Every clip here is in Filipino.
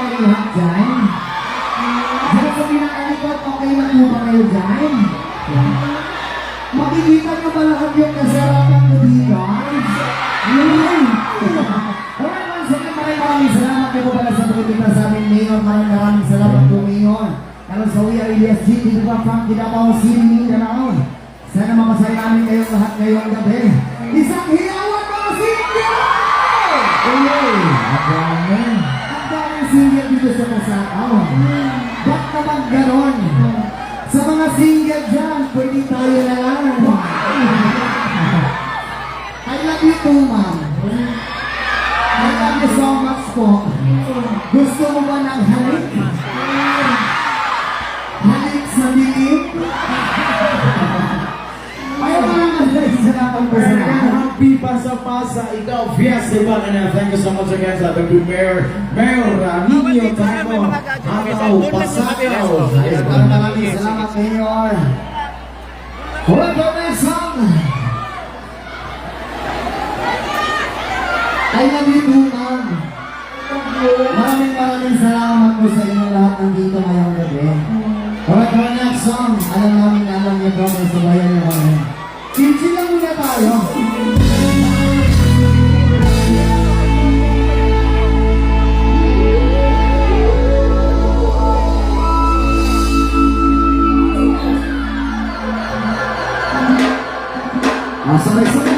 kayo lahat dyan? Diyan sa pinakalikot, okay na po ba kayo dyan? Makikita nyo ba lahat yung kasarapan ko dito? Yun! Alright, once again, maraming salamat kayo pala sa pagkita sa amin, Mayor. Maraming salamat po, Mayor. Kalo sa Uya ESG, dito pa Frank Kidamao City, Mindanao. Sana mapasaya namin kayong lahat ngayong gabi. Isang hiyawan mga single! Okay, ang daming single dito sa Masakaw. Ba't naman ganon? Sa mga single dyan, pwede tayo na lang. I love you too, ma'am. I love you so much po. Gusto mo ba ng halik? Halik sa dilim? Ayaw ka lang sa nakang personal. Happy Pasa-Pasa, ikaw, Festival, and thank you so much again sa the good Mayor Nino Taimo, Hakaw, Pasakaw. Maraming salamat, Mayor. What the next song? I love you too, ma'am. Maraming salamat po sa inyo lahat nandito ngayong gabi. Alright, our next song. Alam niyo po kung sabayan niyo kami. Chill lang muna tayo. Sabay-sabay.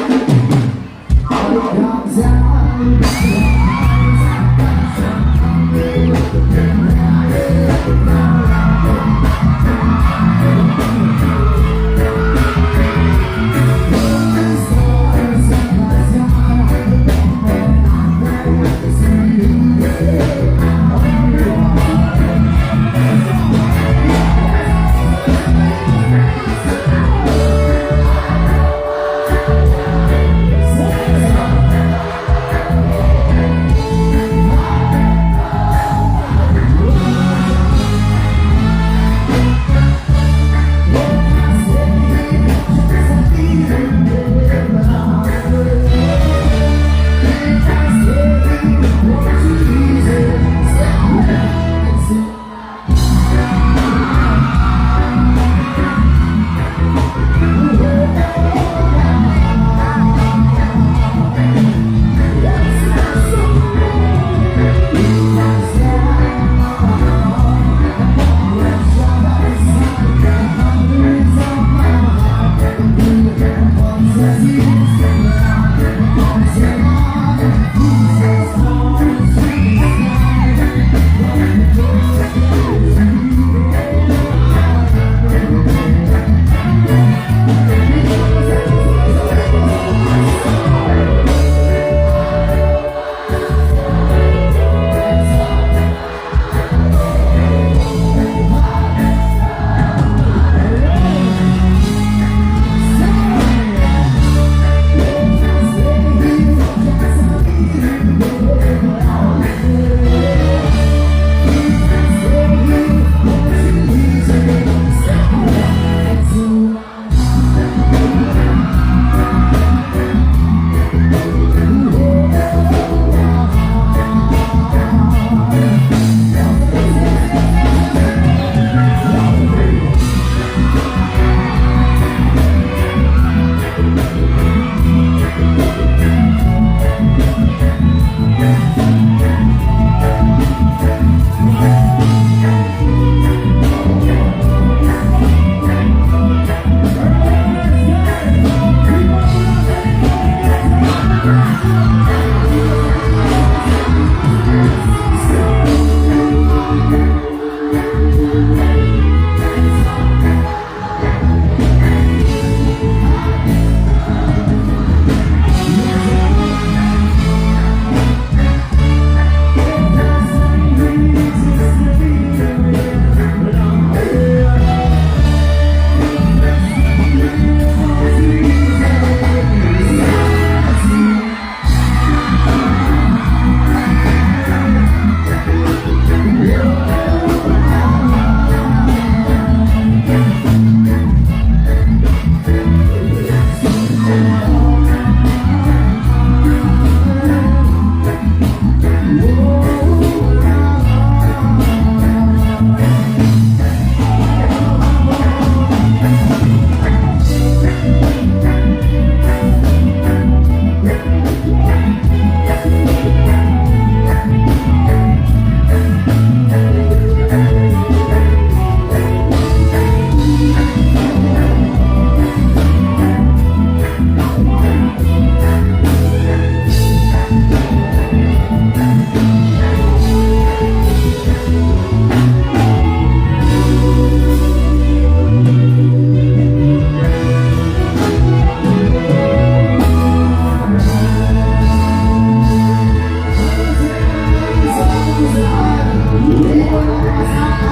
Hindi ko na kasama.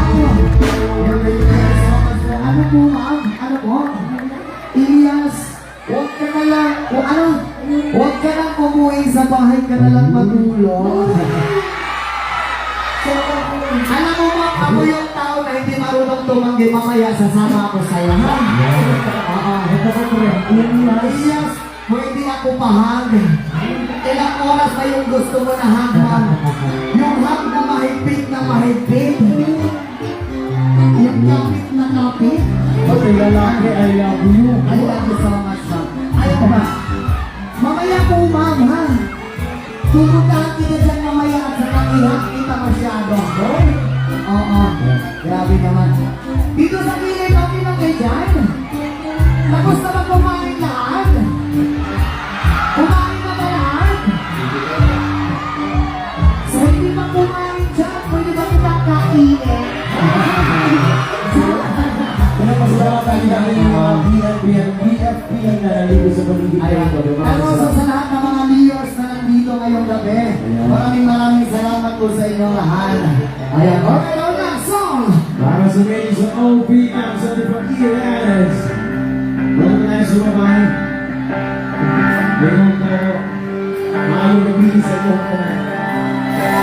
Ano po, ma'am? Ano po? Elias, huwag ka na lang, huwag ka lang umuwi sa bahay ka na lang matulog. Alam mo ba, ako yung tao na hindi marunong tumanggi mamaya, sasama ako sa'yo, ha? Oo. Elias, pwede ako pahag. Ilang oras ba yung gusto mo na hag, ma'am? Yung hag na mahigpit na mahigpit. Yung kapit na kapit. Okay, lalaki, I love you. I love you so much, ma'am. Ayaw ba? Mamaya po, ma'am, ha? Pupuntahan kita dyan mamaya at sa kakihak kita masyado. Oo. Grabe naman. Dito sa gilid, okay lang kayo dyan? Tapos na ba kumain lahat? Kumain na ba lahat? So, hindi ba kumain dyan? Pwede ba kita kainin? Pinapasalamatan namin yung mga BFP na naligo sa paligid Ayan. ko. Ano sa lahat ng mga viewers na nandito ngayong gabi, maraming salamat po sa inyong lahat. Ayan. Okay, now next song. Para sa mga sa OPM sa different eras. Wala na tayo sumabay. Ngayon po, maayong gabi sa iyo po. Sa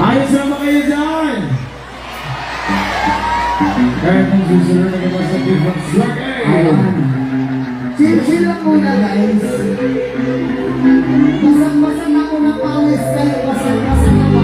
Ayos naman kayo dyan! Kaya kung susunod na kayo sa different slack Ayan. Chill lang muna guys. Basang-basang ako ng pawis kayo. Basang-basang ako.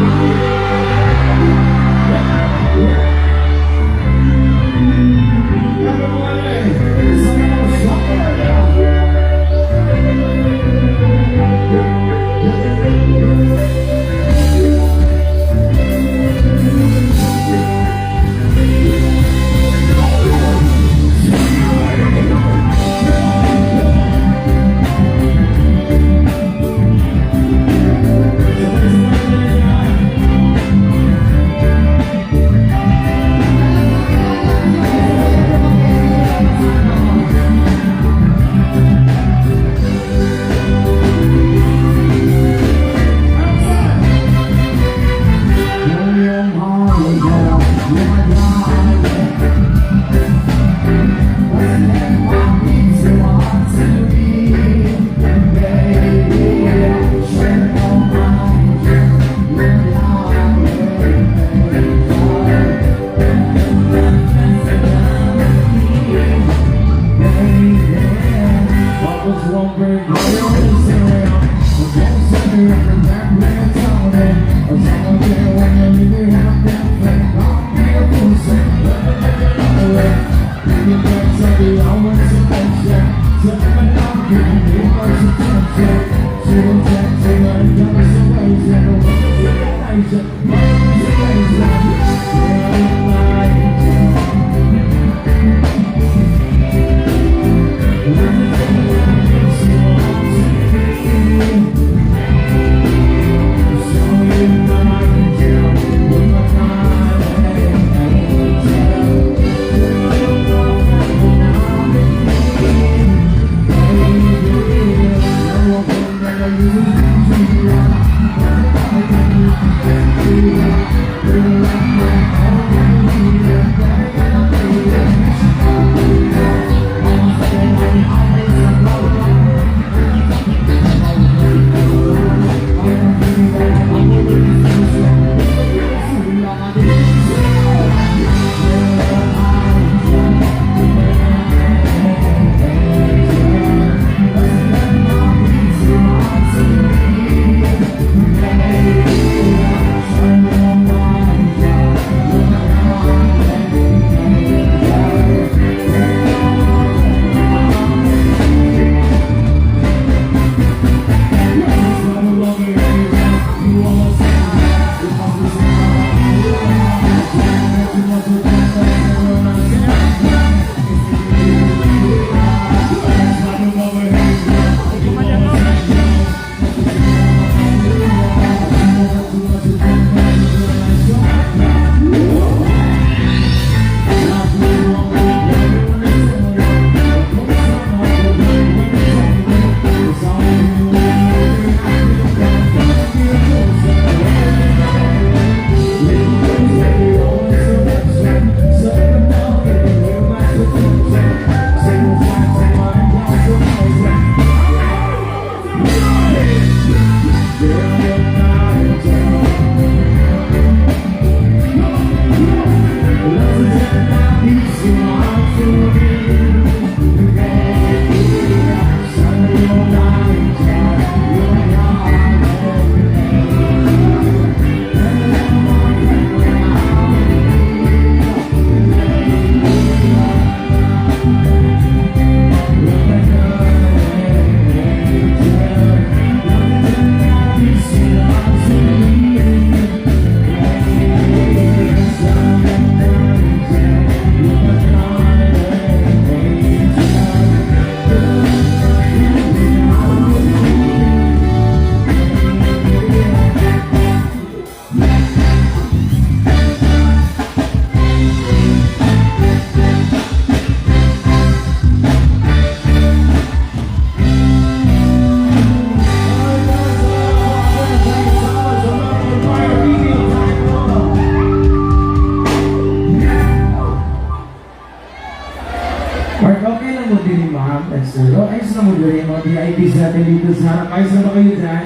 Ayos na mo dyan, mga VIPs natin dito sa harap. Ayos na ba kayo dyan?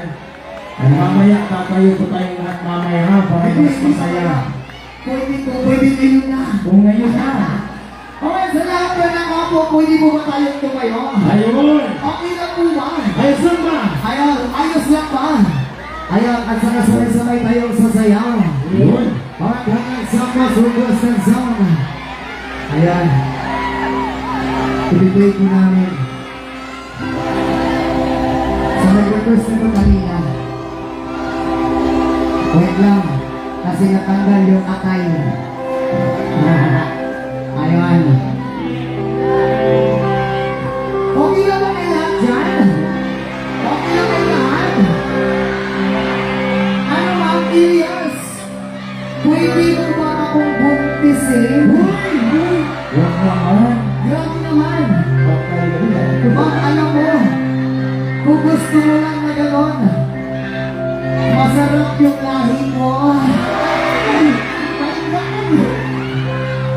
At mamaya, tatayo po tayong lahat mamaya ha, para mas masaya. Pwede ngayon na. Kung ngayon na. Okay, sa lahat na ng ako, pwede mo ba tayong tumayo? Ayun! Okay na po ba? Ayos na ba? Ayun, ayos lang ba? Ayun, at saka sabay-sabay tayong sasayaw. Ayun! At hanggang sa masugos ng zone. Ayan. Ibigay ko namin. Sa nag-request nito kanina. Wait lang. Kasi natanggal yung akay. Ayan. Okay lang ba may lahat dyan? Okay lang may lahat? Ano ma'am Ilias? Pwede mo ba akong buntisin? Huwag naman. Grabe naman. Bakal yan. Ma'am, alam mo, kung gusto mo lang na gano'n, masarap yung lahi mo.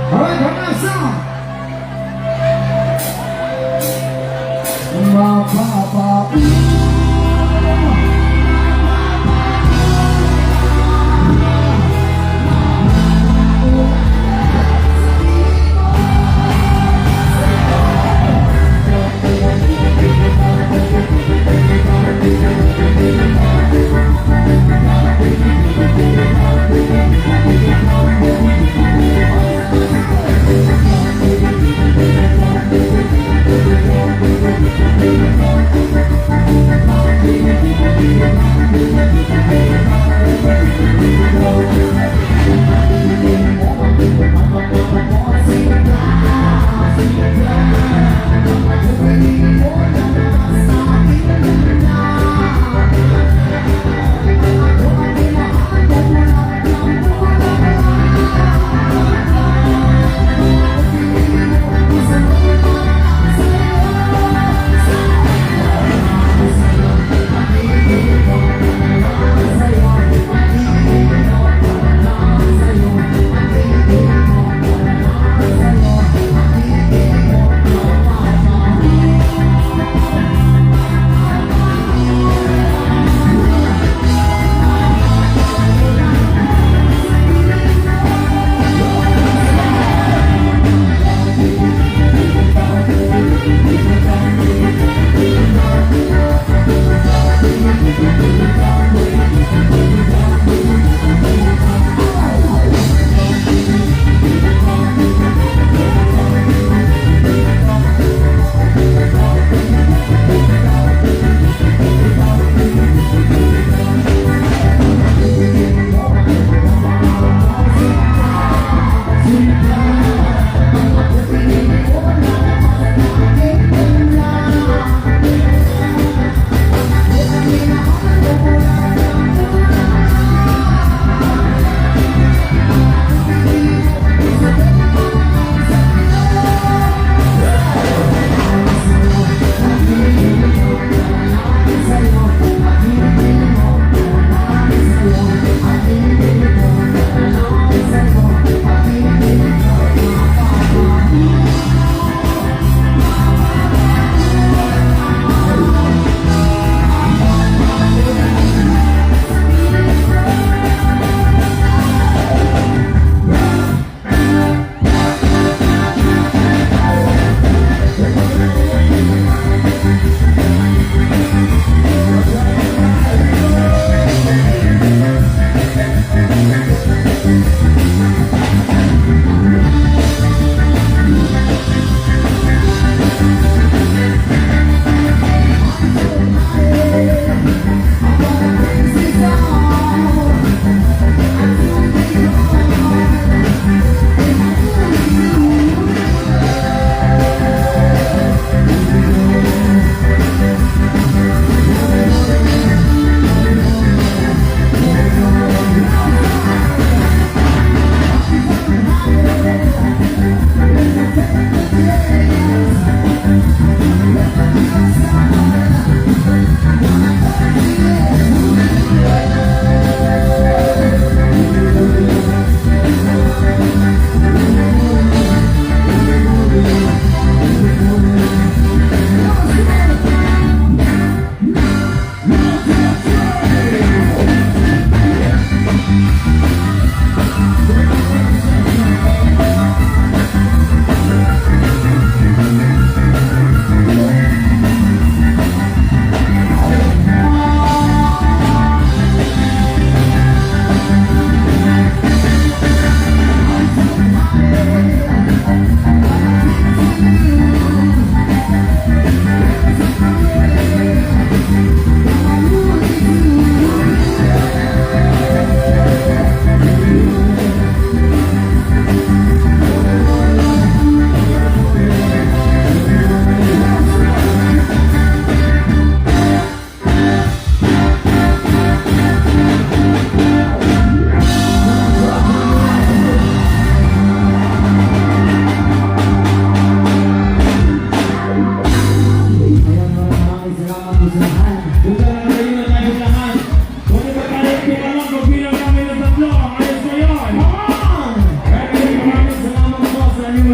Alright, Vanessa! Mapapa.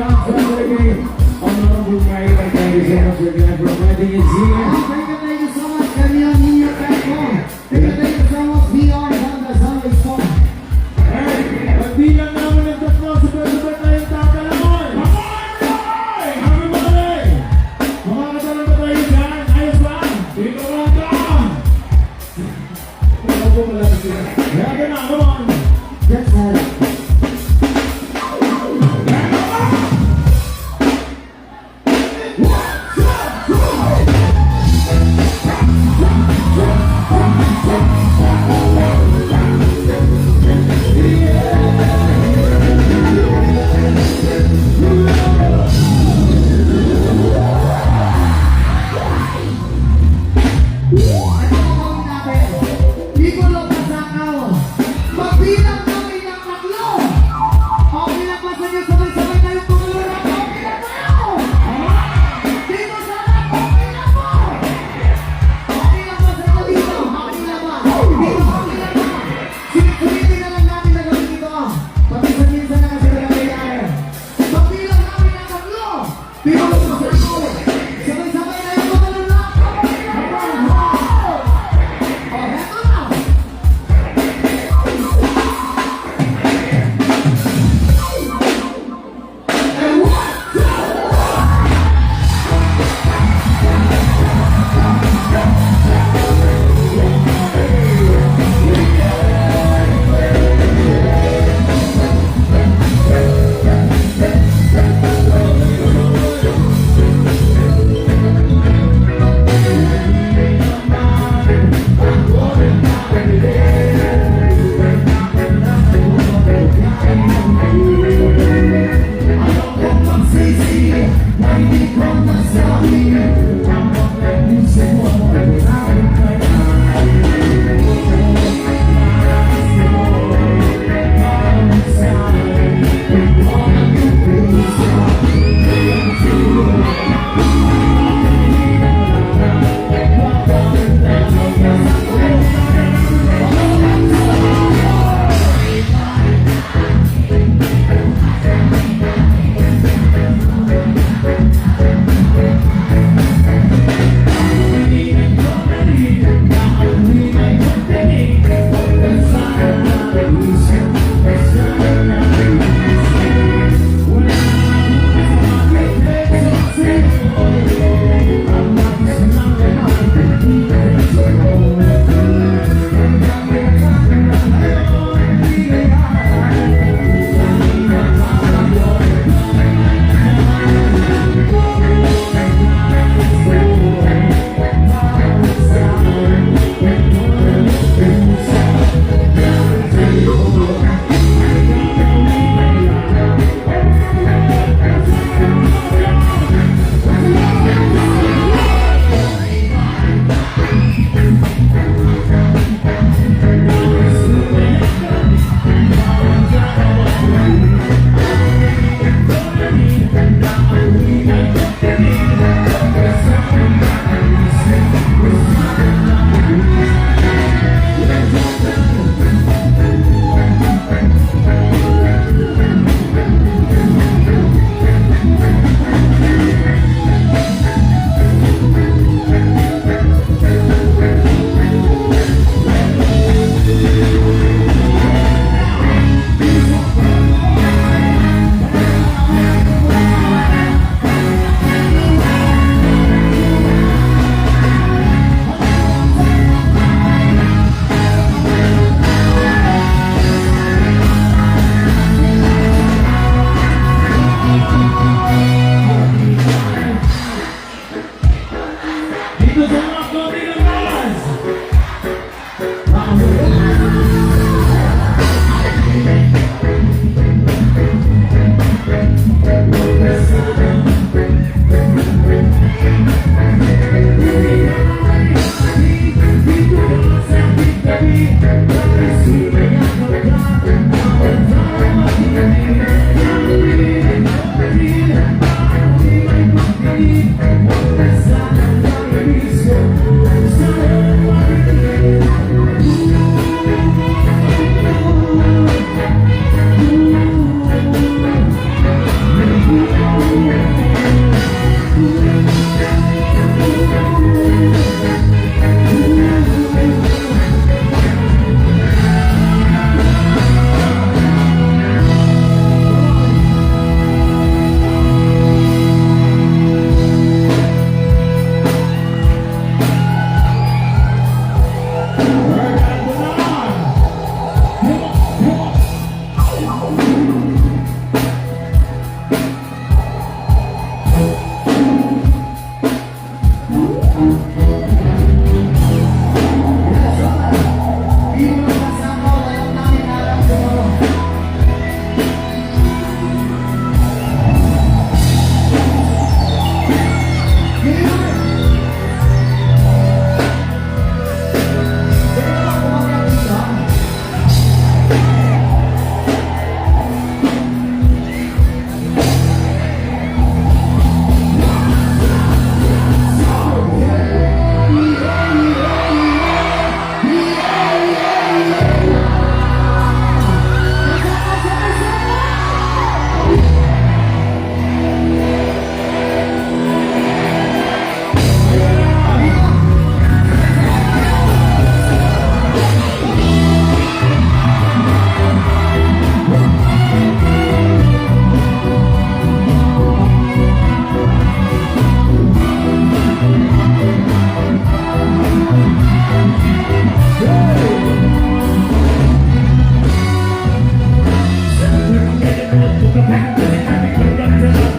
round for the Honorable Mayor, thank you so much again for inviting us here. Thank you so much, Kanya Nino Franco. Thank you so much, VR Honda Sunday Sport. Hey, pagbilang namin ng tatlo, super-super tayong takalawin. Happy birthday! Makakatalang ba tayo dyan? Ayos ba? Dito lang ka! Ako po pala sila. Kaya na, come on! That's all.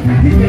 Thank you.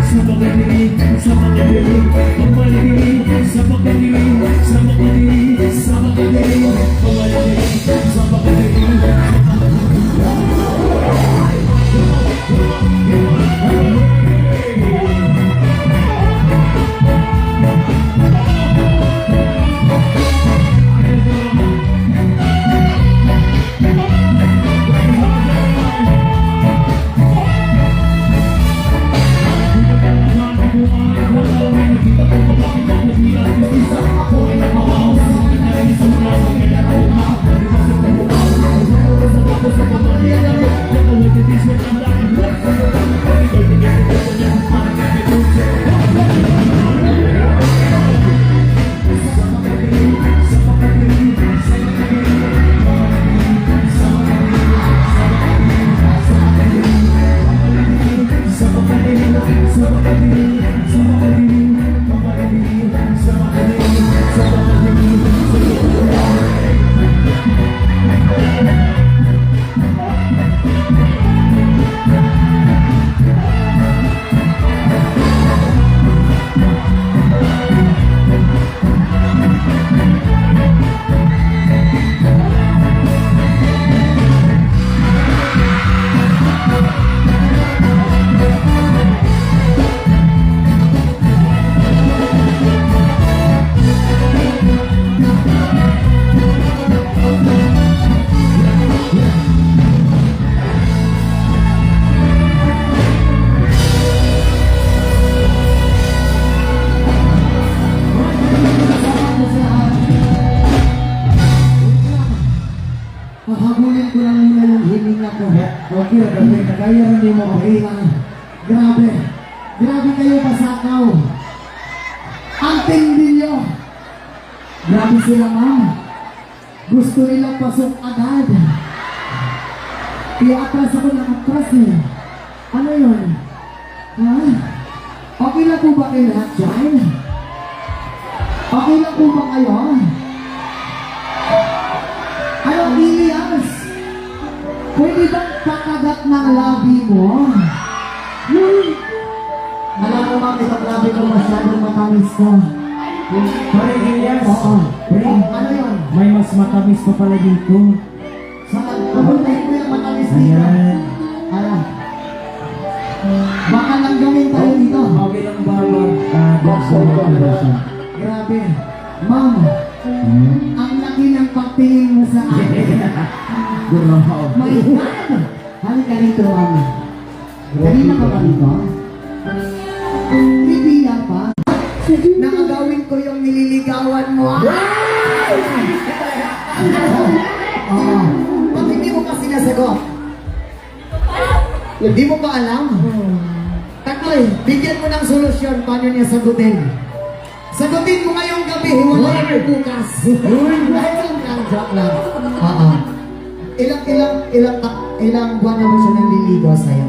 sa pagkadilig, sa pagkadilig, pagkadilig, sa pagkadilig, sa pagkadilig, sa pagkadilig, pagkadilig, sa pagkadilig. Pahabulin ko lang muna yung hininga ko. Okay, okay. Kagaya rin mo. Okay lang. Grabe. Grabe kayo pasakaw. Ang tindi nyo. Grabe sila, ma'am. Gusto nilang pasok agad. Kaya atras ako ng atras eh. Ano yun? Ha? Okay lang po ba kayo lahat dyan? Okay lang po ba kayo? Ano, Ilias? Pwede bang pakagat ng labi mo? Alam mo, ma'am, itong labi ko masyadong matamis ko. Pare Elias, Oo. Pare, Ano yun? may mas matamis pa pala dito. Saan? Papuntahin ko yung matamis dito. Ayan. Ayan. Baka lang gawin tayo dito. Okay lang ba mag Grabe. Ma'am, ang laki ng pagtingin mo sa akin. My God! Halika rito, ma'am. Kanina ka ba rito? Hindi yan pa. Nakagawin ko yung nililigawan mo. Oo. Ba't hindi mo pa sinasagot? Hindi mo pa alam? Takoy, bigyan mo ng solusyon paano niya sagutin. Sagutin mo ngayong gabi, hiwalay mo bukas. Joke lang. Oo. Ilang buwan naman siya nanliligaw sa'yo?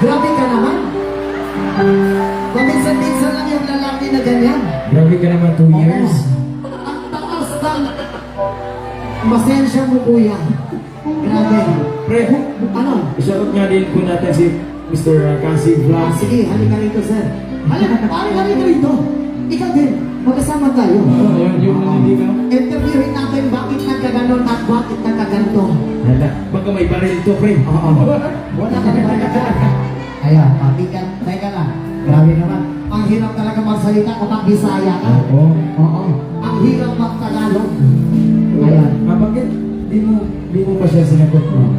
Grabe ka naman. Paminsan-minsan lang yung lalaki na ganyan. Grabe ka naman 2 years. Ang taas ng masensya mo, kuya. Grabe. Pre, Ano? shoutout nga din po natin si Mr. Cassie Vlog. Sige, halika rito, sir. Halika rito. Ikaw din. Magkasama tayo. Yung nanliligaw. Interviewin natin bakit nagkaganon at bakit nagkaganto. Baka may baril to, pre. Oo. Wala ka na dyan. Ayan, pabigan. Teka lang. Grabe naman. Ang hirap talaga magsalita kapag Bisaya ka. Oo. Oo. Ang hirap mag-Tagalog. Ayan. Bakit di mo pa siya sinagot mo?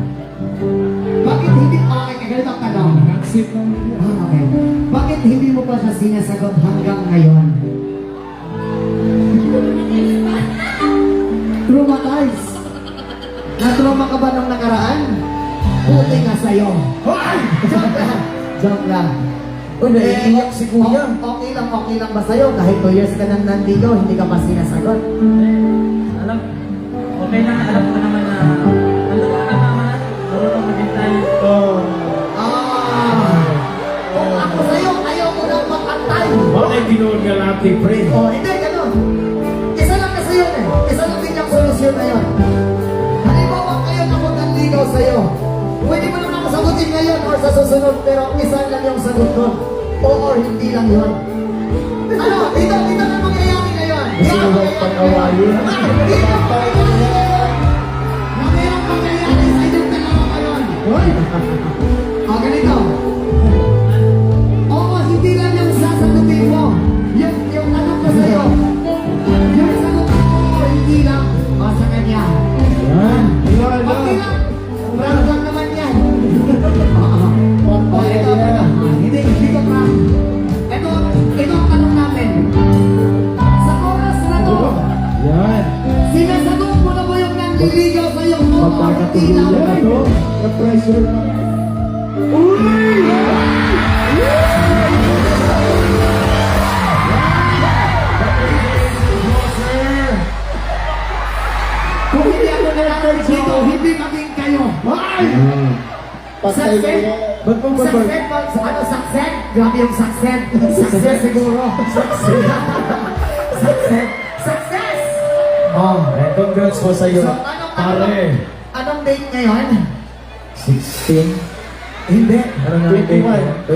Bakit hindi... Okay, ganito ang tanong. Accept lang niya. Okay. Bakit hindi mo pa siya sinasagot hanggang ngayon? Traumatized. Na-trauma ka ba nung nakaraan? Puti nga sa'yo. Hoy! Joke lang. Joke lang. Uy, naiiyak si kuya. Okay lang ba sa'yo? Kahit 2 years ka nang nandito, hindi ka pa sinasagot. Alam, okay lang, alam ko naman na nandun ka naman, marunong maghintay. Kung ako sa'yo, ayaw ko nang magpantay. Bakit ginoon ka natin, pre? Hindi, ganun. Isa lang kasi yun eh. Isa lang din yung solusyon na yun. Halimbawa kayo na magkanligaw sa'yo. Pwede mo naman ako sagutin ngayon or sa susunod susunod, pero isa lang yung sagot doon. Oo or hindi lang yun. Ano? Dito na mangyayari ngayon. Sino ba ang pag-awayin? Dito ang mangyayari ngayon. Na mayroong mangyayari sa inyong dalawa ngayon. Hoy! O, ganito. Oo, hindi lang yung sasagutin mo. Yung tanong ko sa'yo. Yung sagot mo, hindi lang. O, sa kanya. Yan. Iwan Okay lang. lang. Prank lang naman yan. O, ito. Hindi ko prank. Ito ang tanong namin. Sa oras na to, Yan. sinasagot mo na mo yung nanliligaw sa iyong mo. Magkakatuluyan na to. Na-pressure na. Kung hindi ako nalaman dito, hindi maging kayo. Ay! Success? Ba't mo ba? Success ba? Ano, success? Grabe yung success. Success siguro. Success. Success! Oh. Congrats po sa'yo. So, anong date ngayon? 16. Hindi. Ano na? 21.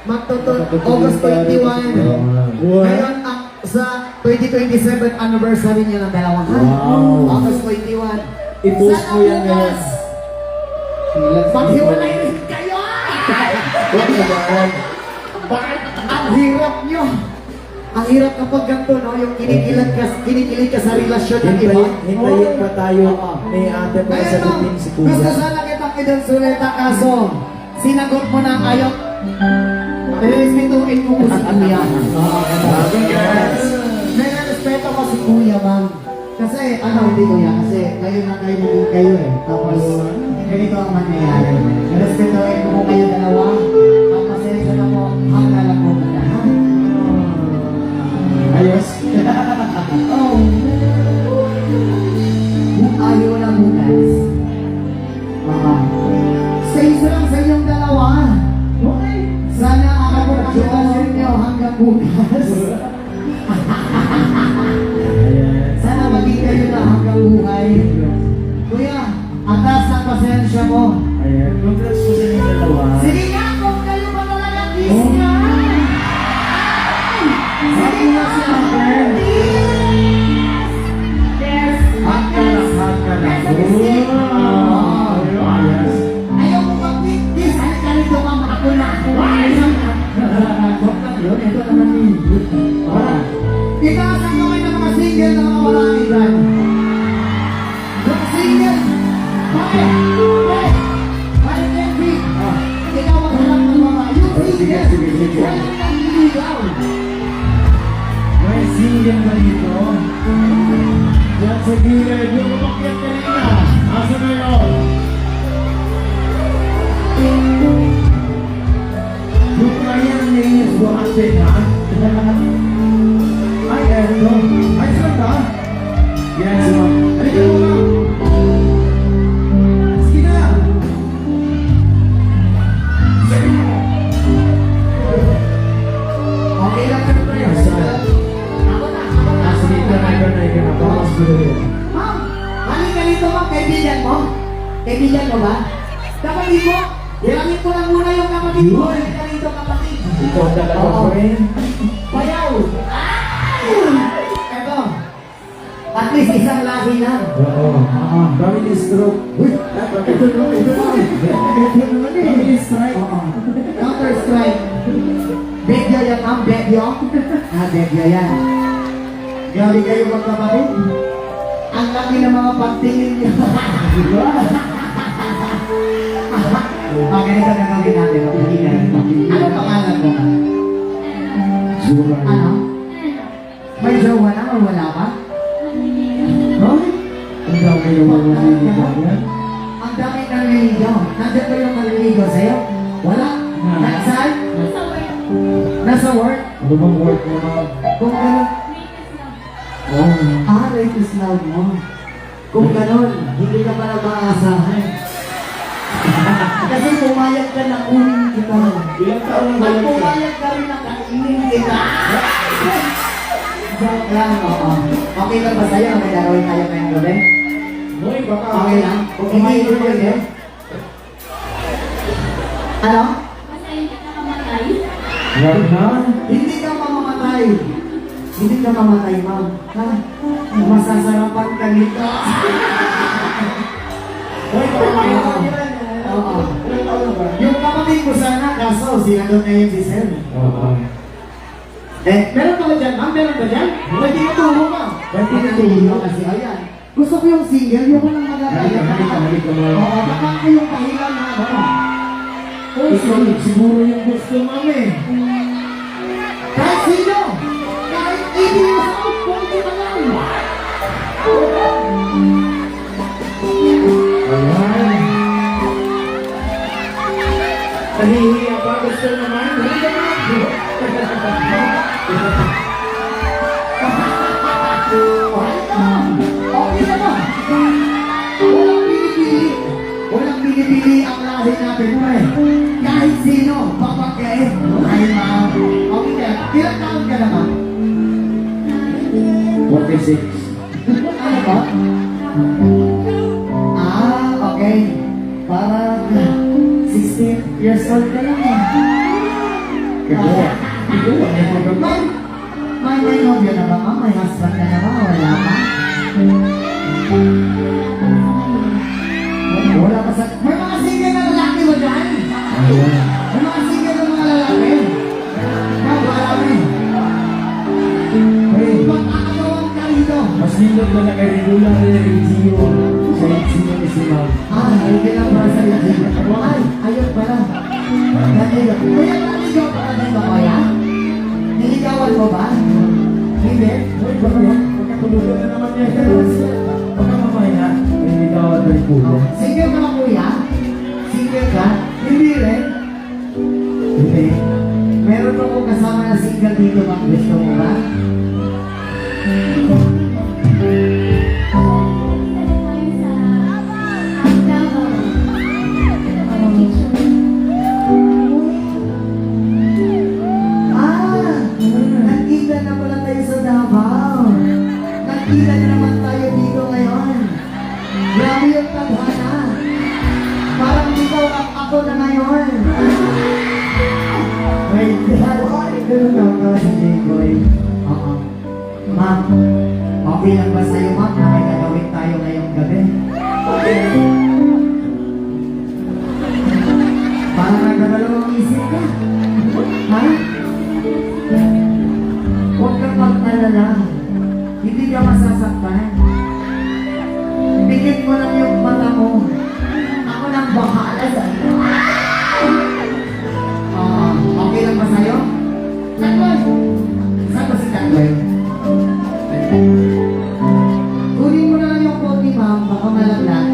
Magtutun, August 21. Ngayon, ang sa 2027 anniversary niyo ng dalawang Wow. August 21. I-post mo yan bukas, maghiwalay rin kayo! Bakit? Ang hirap nyo! Ang hirap kapag ganito, no? Yung kinikilig ka sa relasyon ng iba. Hintayin pa tayo ni ate para Ngayon, no, sagutin si gusto Kuya. sana kitang idonsuleta kaso sinagot mo na ayaw. Respetuhin mo po si Kuya. May respeto ko si Kuya, ma'am. Kasi, hindi Kuya, kasi kayo na kayo naging kayo eh. Tapos, ganito ang mangyayari. Respetuhin ko po kayo dalawa. Ang pasensya na po, ang lalang mo muna. Ha? Ayos. Oh. Kung ayaw lang mo, guys. Sa isa lang sa inyong dalawa. Sana ang relasyon niyo hanggang bukas. Sana maging kayo na hanggang buhay. Kuya, atas ang pasensya mo. Ayan. Congrats po sa inyong dalawa. Sige nga, kung kayo pa talaga kiss niya. Sige nga siya. Yes. Hug ka lang, hug ka lang. Ayos. Ayaw mo mag-kiss. Ay, ganito ka ako na. Yun, ito naman yun. Itaasan ko kayo ng mga single na mga marami dyan. Mga single. Bakit? Bakit? Bakit, Envy? Ikaw ang harap ng mga. Yung single. Walang nanliligaw. May single ba dito? Diyan sa gilid. Yung umakyat kanina. Asa na yun? Yung kaya ang nainis ko kasi ha? Ay, eto. Ay, saan ka? Yan, sima. Halika mo na. Sige na. Okay lang ka na yun. Ako na. Asa dito na ikaw na. Bakas ko na yun. Ma'am, halika dito ma'am. Kaibigan mo? Kaibigan mo ba? Kapatid mo? Hilangin ko lang muna yung kapatid mo. Halika dito kapatid. Ikaw talaga, Oo. friend. Bayaw! Eto, at least isang lahi lang. Oo. Family stroke. Uy! Ito naman. Family strike. Counter strike. Bedyo yan, ma'am, bedyo. Bedyo yan. Grabe kayo magkapatid. Ang laki ng mga pagtingin niyo. Ganito na gawin natin. Ano pangalan mo? Ano? May jowa na o wala pa? Huh? Ang dami naman naliligaw yan. Ang dami naliligaw. Nandiyan ba yung naliligaw sa'yo? Wala. Nasaan? Nasa work? Ano bang work mo na? Kung gano'n. Right is love mo. Kung gano'n, hindi ka pala maaasahan. Kasi pumayag ka na kunin kita. Ilang taon na At ba yan? pumayag ka rin na kainin kita. Joke lang, oo. Okay lang ba sa'yo? May gagawin tayo ngayong gabi? Boy, baka... Okay lang? Hindi ko pwede. Ano? Basta hindi ka mamatay. Wag na. Hindi ka mamamatay. Hindi ka mamatay, ma'am. Ha? Masasarapan ka nito. Hoy, Oo. Oo. ilang taon na ba? Yung kapatid ko sana, kaso sila doon ngayon si Sir. Oo. Meron ba ka dyan, ma'am? Meron ba dyan? Ba't tinuturo ka? Ba't tinuturo kasi? Ayan. Gusto ko yung single, yung walang magagalit. Halika mo. Oo, baka ko yung pahilan na ano. Ikaw, siguro yung gusto mami. Kahit sino! Kahit 80 years old, pwede ka lang. Ayan. Nahihiya pa, gusto naman. Halika na. Okay na ba? Walang pinipili. Walang pinipili ang lahi natin, pre. Kahit sino, papagay. Ay, ma'am. Okay na. Ilang taon ka na, ma'am? 46. Ano ba? Okay. Parang 16 years old ka lang, eh. Ikaw, ano yung Ma'am, may nobyo na ba, ma'am? May husband ka na ba? Wala pa? Wala pa sa... May mga single na lalaki ba dyan? May mga single na mga lalaki? Marami. Pag-aagawan ka rito. Mas nindot na nag-regular na yung sa Ichino ni si Ma'am. Hindi lang para sa iyo. Ay, ayun pala. Naligaw. Kuya, naligaw ka na dito, kuya? Niligawan mo ba? Hindi? Uy, magkatulugan na naman niya. Baka mamaya, may ligawan na yung pulo. Single ka ba, kuya? Single ka? Hindi rin. Hindi. Meron ako kasama na single dito, ma'am. Gusto mo ba? Nagkita na pala tayo sa Davao. Nagkita na naman tayo dito ngayon. Grabe yung tadhana. Parang ikaw at ako na ngayon. Wait, ganun lang ka si Jayboy. Oo. Ma'am, okay lang ba sa'yo, ma'am, na may gagawin tayo ngayong gabi? Parang nagdadalawang isip ka. Ha? Huwag kang mag-alala. Hindi ka masasaktan. Pikit mo lang yung mata mo. Ako nang bahala sa'yo. Okay lang ba sa'yo? Takboy! Saan ba si Takboy? Kunin mo na lang yung phone ni ma'am. Baka malaglag.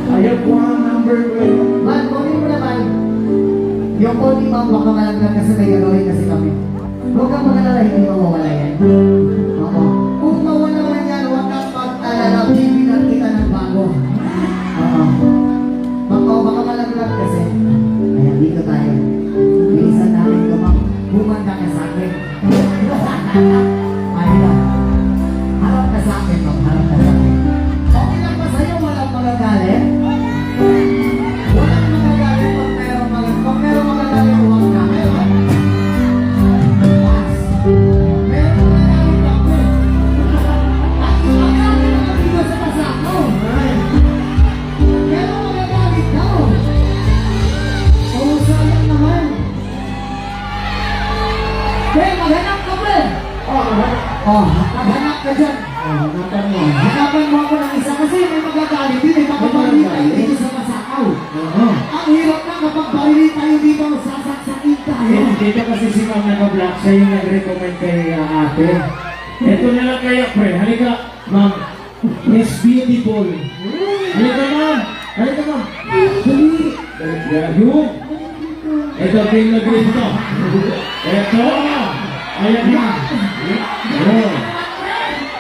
Ayaw ko ang number ko. Man, kunin mo naman. Yung phone ni ma'am, baka malaglag kasi may gagawin kasi kami. Huwag kang mag-alala, hindi mawawala yan. Oo. Kung mawala man yan, huwag kang mag-alala. Bibigyan kita ng bago. Oo. Baka malaglag kasi. Ayan, dito tayo. May isa namin ko, ma'am. Bumanda ka sa akin. Ayun. Harap ka sa akin, ma'am. Harap ka sa akin. Okay lang ba sa'yo? Walang magagalit? Walang magagalit pag merong magagalit. Pag merong magagalit, huwag ka. Meron. Pas. Meron magagalit ako. At magagalit mga dito sa pasako. Meron magagalit daw. Oo, sayang naman. Kaya maghanap ka ba? Maghanap ka dyan. Hanapan mo. Hanapan mo ako ng isa kasi may magagalit din. Kapag barili tayo dito sa Masakaw. Ang hirap na kapag barili tayo dito, sasaksakin tayo. Dito kasi si Ma'am naka-block, siya yung nag-recommend kay ate. Ito na lang kaya, pre. Halika, Ma'am. Miss Beautiful. Halika, Ma'am. Halika, Ma'am. Dali. Yun. Ito, ting na green to. Ito. Ayan na. Yun.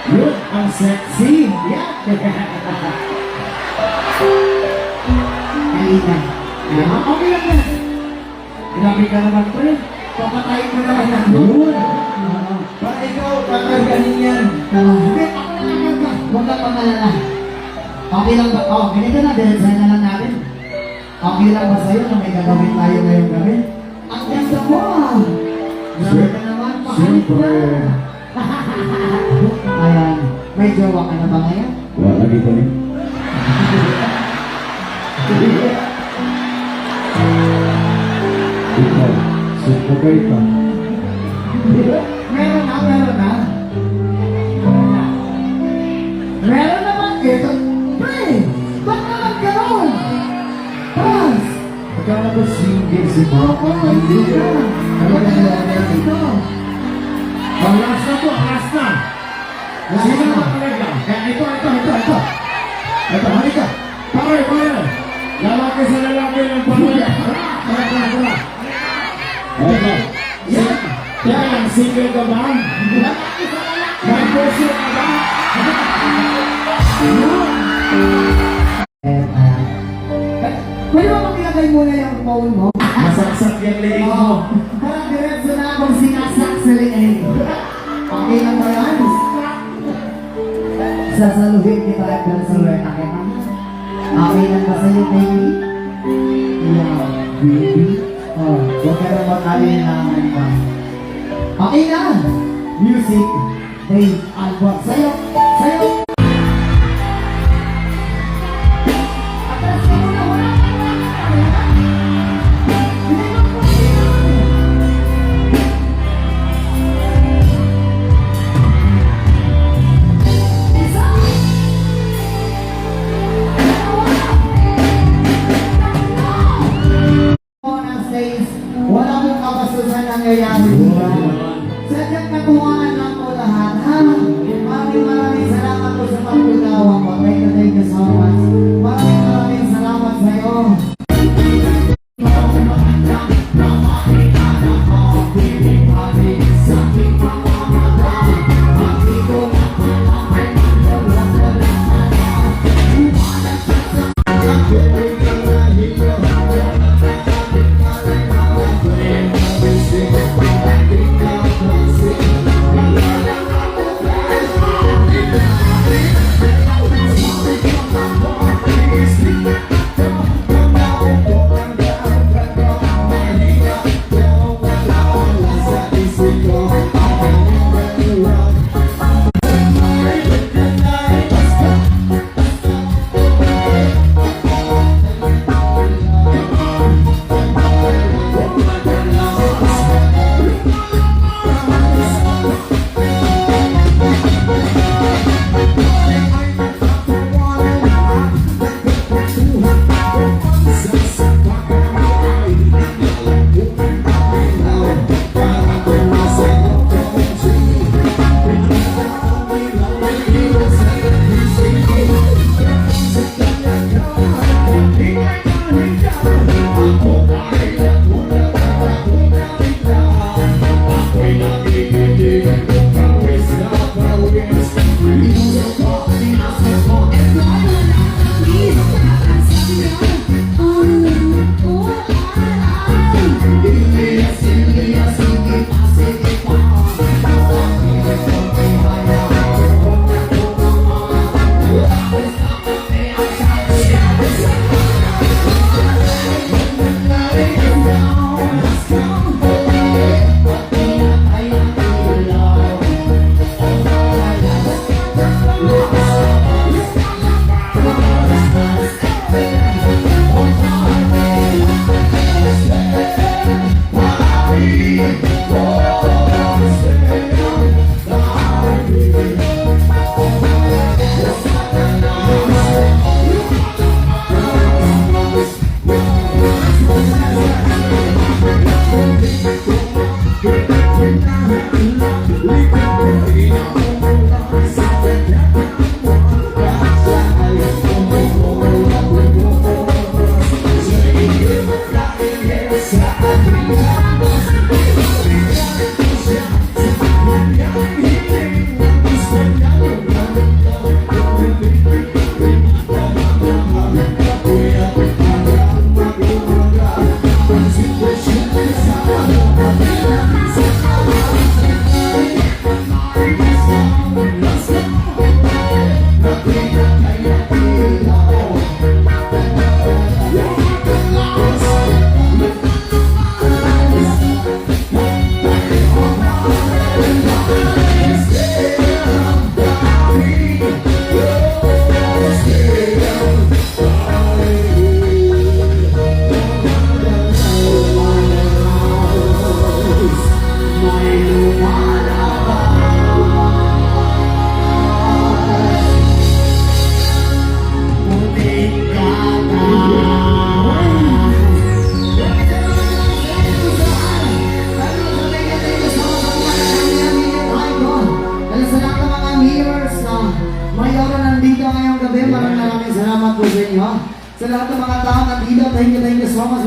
Yun, ang sexy. Yan. Halika. Okay lang yan. Grabe ka naman, pre. Papatayin mo naman ang Yun. para ikaw, kakarganin yan. Hindi, ako na lang ka. Huwag ka pamalala. Okay lang ba? Ganito na, diretsahan na lang natin. Okay lang ba sa'yo na may gagawin tayo ngayong gabi? Ang ganda mo ah! Grabe ka naman, pahalit na! Ayan, may jowa ka na ba ngayon? Wala lagi pa rin. Ikaw, sumugay ka. Meron na, meron na. Meron naman ito. Pre, ba't naman gano'n? Pas! Akala ko single si Mama. Oo, hindi ka. Ano na nangyari ito? Ang last na to, last na. Sino ba talaga? Ito. Ito, halika. Pare. Lalaki sa lalaki ng pamilya. Tara. Ito. Kaya lang, single ka ba? Lalaki sa lalaki. May puso ka ba? Pwede ba maglagay muna yung phone mo? Masaksak yung liig Oo. mo. Parang diretso na akong sinasak sa liig. Okay lang ba yan? Sasaluhin kita at gansulit ako. Okay lang ba sa'yo, baby? Yeah, baby. Oh, huwag ka na mag-alilangan pa. Okay na! Music, hey, album. Sa'yo! Atras ka muna, wala ka na. Hindi mo po Isa! Unang stage, wala mong kabasusan nangyayari dito. Sadyang natuwaan lang po lahat, ha? Maraming salamat po sa pagtulawa mo. Thank you so much. Maraming salamat sa'yo.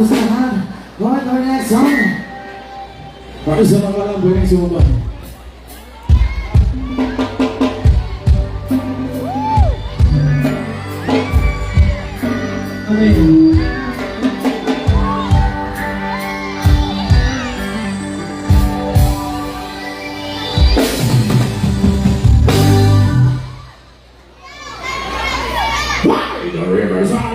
po sa lahat. Go on to our next song. Para sa mga lang, buwing sumaba. Okay. The rivers are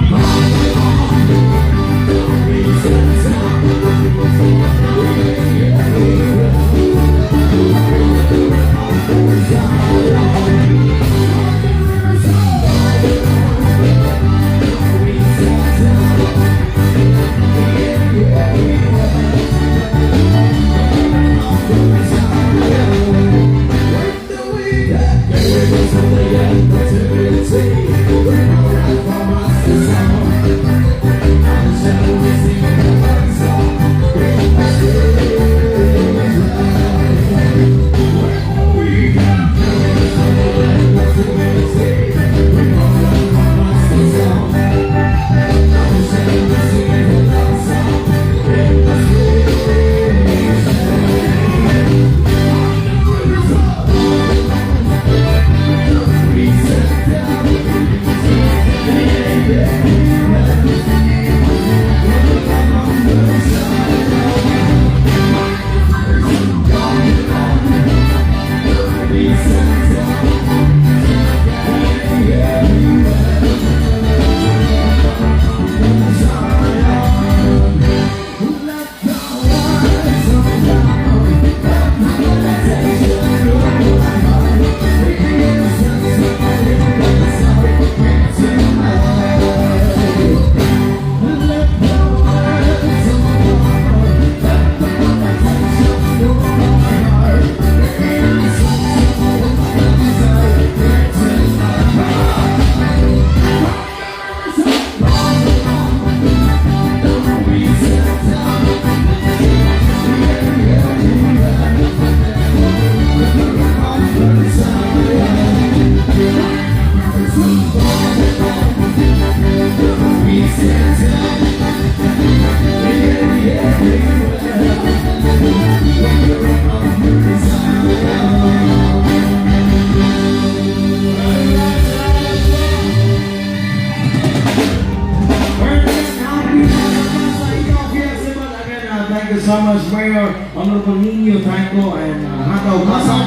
Thank you so much, Mayor Honorable Nino Tango and Hataw Pasang.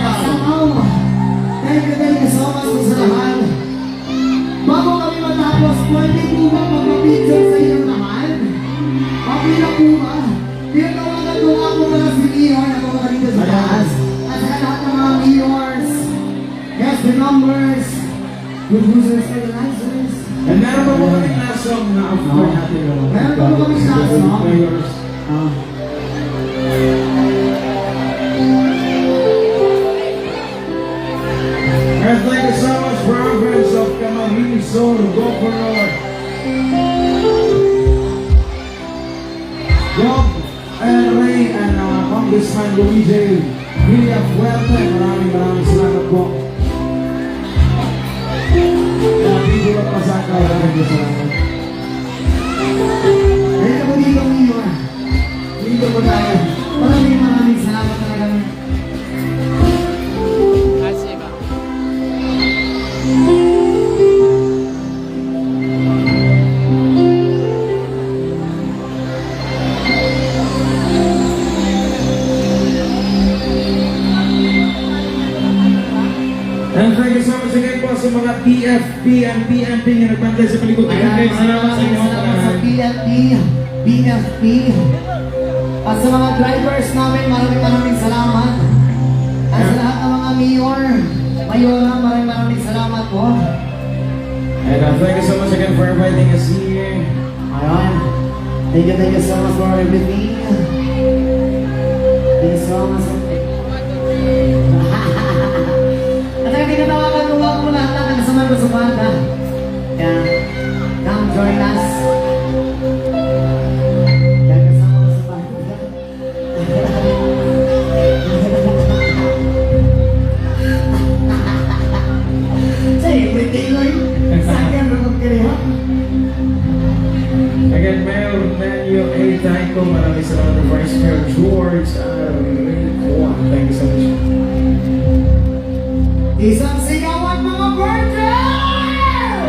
Thank you so much po sa lahat. Bago kami matapos, pwede po ba magpapicture sa inyong lahat? Papila po ba? Tinatawagan ko nga po pala si Mayor na mga dito sa taas. At sa lahat ng mga Mayors, guest the numbers, producers, organizers. And meron pa po kami last song na afford natin. Meron pa po kami last song? Mayors. And thank you so much for our friends of Camarines Zone, Governor Bob and Ray and Congressman Luigi Villa Fuerte. Maraming salamat po. Dito lang pasaka. Maraming salamat. Ayun po dito, Mayor. Dito po tayo. Maraming salamat talaga. And thank you so much again po sa mga PFP and PNP na nagbantay sa palikod. Ayan, Salamat sa inyo. salamat sa PFP, BFP. At sa mga drivers namin, maraming salamat. At sa lahat ng mga Mayora, maraming salamat po. And thank you so much again for inviting us here. Ayan. Thank you so much for everything. Thank you so much. At ang tinatawagan ko nga po lahat ng kasama ko sa banda. Ayan. Come join us. Ayan, kasama ko sa banda. Sa everything ko yun. Sa akin, magkakirihan. Again, Mayor Manuel A. maraming salamat po Vice Mayor George. Thank you so much. Isang sigawan mga birthday!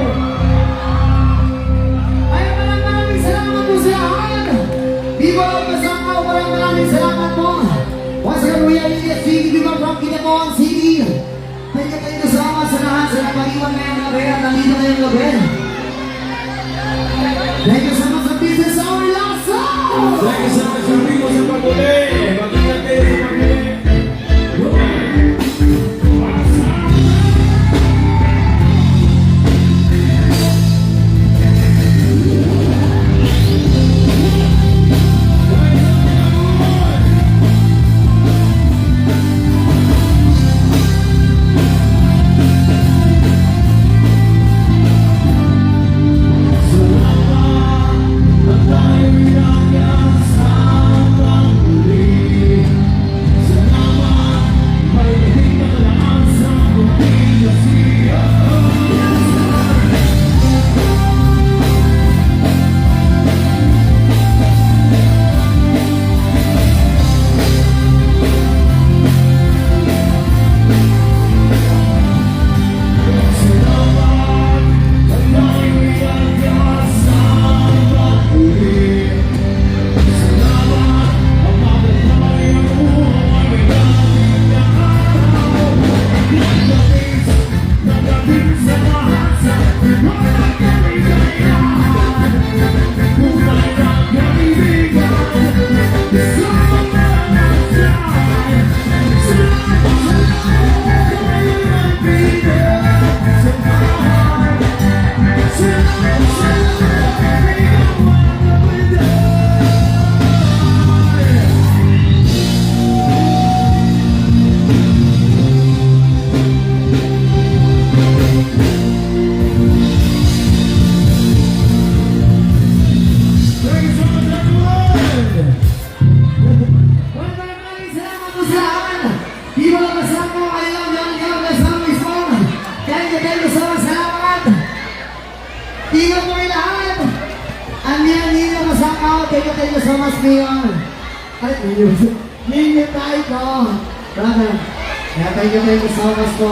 Ay, maraming salamat po sa lahat. Viva Kasama, maraming salamat po. Once again, we are in the city, Viva from Quinabon City. Thank you kasama sa lahat sa napag-iwan ngayong gabi at nandito ngayong gabi. Thank you so much sa Business Hour Lasso! Thank you so much sa mga sa paguli. Mag-ingat kayo sa paguli. Maraming salamat po sa lahat. Viva Kasama, I love you, kasama mismo. Thank you so much, salamat. Tingnan mo yung lahat. Aniya Kasama, thank you so much, Mayor. Ay, ninyo tayo ko. Brother, thank you so much po.